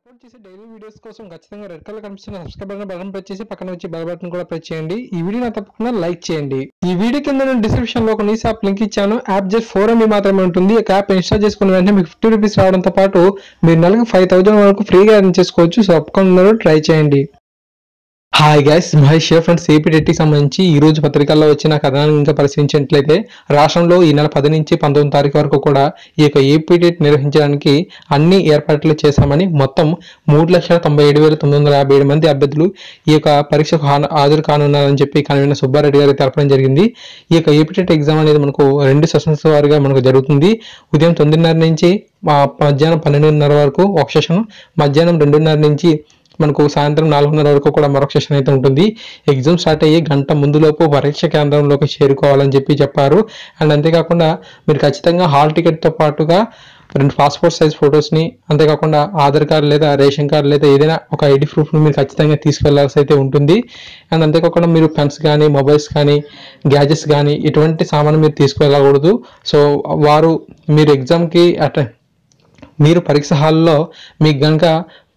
Upload చేసే daily videos కోసం ఖచ్చితంగా రెడ్ కలర్ కనిపిస్తున్న సబ్స్క్రైబ్ బటన్ ప్రెస్ చేసి పక్కన వచ్చి బెల్ బటన్ కూడా ప్రెస్ చేయండి. ఈ వీడియోని తప్పకుండా లైక్ చేయండి. ఈ వీడియో కింద నేను డిస్క్రిప్షన్ లో ఒక న్యూస్ యాప్ లింక్ ఇచ్చాను. యాప్ జస్ట్ 4 MB మాత్రమే ఉంటుంది. ఈ యాప్ ఇన్స్టాల్ చేసుకున్న వెంటనే మీకు 50 రూపీస్ రావడంతో పాటు మీరు నెలకు 5000 వరకు ఫ్రీగా ఎర్న్ చేసుకోవచ్చు. సో తప్పకుండా ట్రై చేయండి. Hi guys, Mahesh friends. ఏపీటెట్కి సంబంధించి ఈ రోజు పత్రికల్లో వచ్చిన కథనాన్ని ఇంకా పరిశీలించినట్లయితే రాష్ట్రంలో ఈ నెల 10 నుంచి 19 తారీఖు వరకు కూడా ఈ యొక్క ఏపీటెట్ నిర్వహించడానికి అన్ని ఏర్పాట్లు చేశామని మొత్తం 3,97,957 మంది అభ్యర్థులు ఈ యొక్క పరీక్షకు హాజరు కానున్నారని చెప్పి కన్వీనర్ సుబ్బారెడ్డి గారు తెలపడం జరిగింది. ఈ యొక్క ఏపీటెట్ ఎగ్జామ్ అనేది మనకు 2 సెషన్స్ వారీగా మనకు జరుగుతుంది. ఉదయం 9:30 నుంచి మధ్యాహ్నం 12:30 వరకు ఒక సెషన్, మధ్యాహ్నం 2:30 నుంచి మనకు సాయంత్రం 4:30 వరకు కూడా మరొక సెషన్ అయితే ఉంటుంది. ఎగ్జామ్ స్టార్ట్ అయ్యి గంట ముందులోపు పరీక్ష కేంద్రంలోకి చేరుకోవాలని చెప్పారు. అండ్ అంతేకాకుండా మీరు ఖచ్చితంగా హాల్ టికెట్తో పాటుగా 2 పాస్పోర్ట్ సైజ్ ఫొటోస్ని, అంతేకాకుండా ఆధార్ కార్డు లేదా రేషన్ కార్డు లేదా ఏదైనా ఒక ఐడి ప్రూఫ్ని మీరు ఖచ్చితంగా తీసుకెళ్లాల్సి అయితే ఉంటుంది. అండ్ అంతేకాకుండా మీరు పెన్స్ కానీ, మొబైల్స్ కానీ, గ్యాజెట్స్ కానీ ఎటువంటి సామాను మీరు తీసుకువెళ్ళకూడదు. సో మీరు ఎగ్జామ్కి మీరు పరీక్ష హాల్లో మీకు కనుక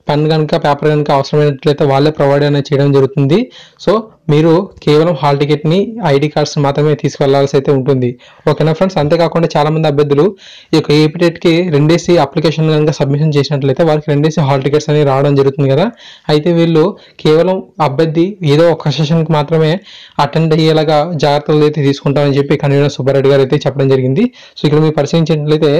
పెన్ కనుక పేపర్ కనుక అవసరమైనట్లయితే వాళ్ళే ప్రొవైడ్ అనేది చేయడం జరుగుతుంది. సో మీరు కేవలం హాల్ టికెట్ని, ఐడి కార్డ్స్ మాత్రమే తీసుకెళ్లాల్సి అయితే ఉంటుంది. ఓకేనా ఫ్రెండ్స్. అంతేకాకుండా చాలామంది అభ్యర్థులు ఈ యొక్క ఏపీటెట్కి 2 అప్లికేషన్ కనుక సబ్మిషన్ చేసినట్లయితే వారికి 2 హాల్ టికెట్స్ అనేవి రావడం జరుగుతుంది కదా. అయితే వీళ్ళు కేవలం అభ్యర్థి ఏదో ఒక సెషన్కి మాత్రమే అటెండ్ అయ్యేలాగా జాగ్రత్తలు అయితే తీసుకుంటామని చెప్పి కన్వీనర్ సుబ్బారెడ్డి గారు అయితే చెప్పడం జరిగింది. సో ఇక్కడ మీరు పరిశీలించినట్లయితే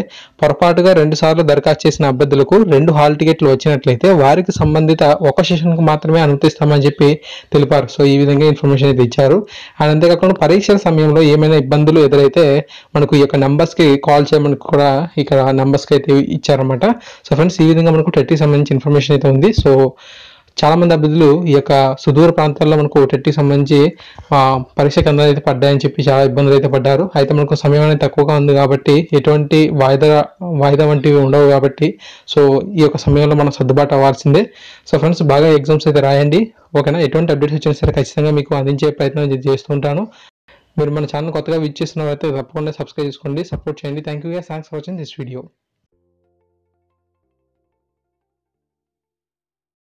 పొరపాటుగా 2 సార్లు దరఖాస్తు చేసిన అభ్యర్థులకు 2 హాల్ టికెట్లు వచ్చినట్లయితే వారికి సంబంధిత ఒక సెషన్కి మాత్రమే అనుమతిస్తామని చెప్పి తెలిపారు. సో ఈ విధంగా ఇన్ఫర్మేషన్ అయితే ఇచ్చారు. అండ్ అంతేకాకుండా పరీక్షల సమయంలో ఏమైనా ఇబ్బందులు ఎదురైతే మనకు ఈ యొక్క నెంబర్స్కి కాల్ చేయమని కూడా ఇక్కడ నెంబర్స్కి అయితే ఇచ్చారన్నమాట. సో ఫ్రెండ్స్, ఈ విధంగా మనకు టెట్కి సంబంధించి ఇన్ఫర్మేషన్ అయితే ఉంది. సో చాలా మంది అభ్యర్థులు ఈ యొక్క సుదూర ప్రాంతాల్లో మనకు టెట్కి సంబంధించి పరీక్ష కేంద్రాలు అయితే పడ్డాయని చెప్పి చాలా ఇబ్బందులు అయితే పడ్డారు. అయితే మనకు సమయం అనేది తక్కువగా ఉంది కాబట్టి ఎటువంటి వాయిదా వంటివి ఉండవు కాబట్టి సో ఈ యొక్క సమయంలో మనం సర్దుబాటు అవ్వాల్సిందే. సో ఫ్రెండ్స్, బాగా ఎగ్జామ్స్ అయితే రాయండి. ఓకేనా. ఎటువంటి అప్డేట్స్ వచ్చినా సరే ఖచ్చితంగా మీకు అందించే ప్రయత్నం చేస్తుంటాను. మీరు మన ఛానల్ కొత్తగా విజిట్ చేస్తున్నట్లయితే తప్పకుండా సబ్స్క్రైబ్ చేసుకోండి, సపోర్ట్ చేయండి. Thank you guys, thanks for watching this video.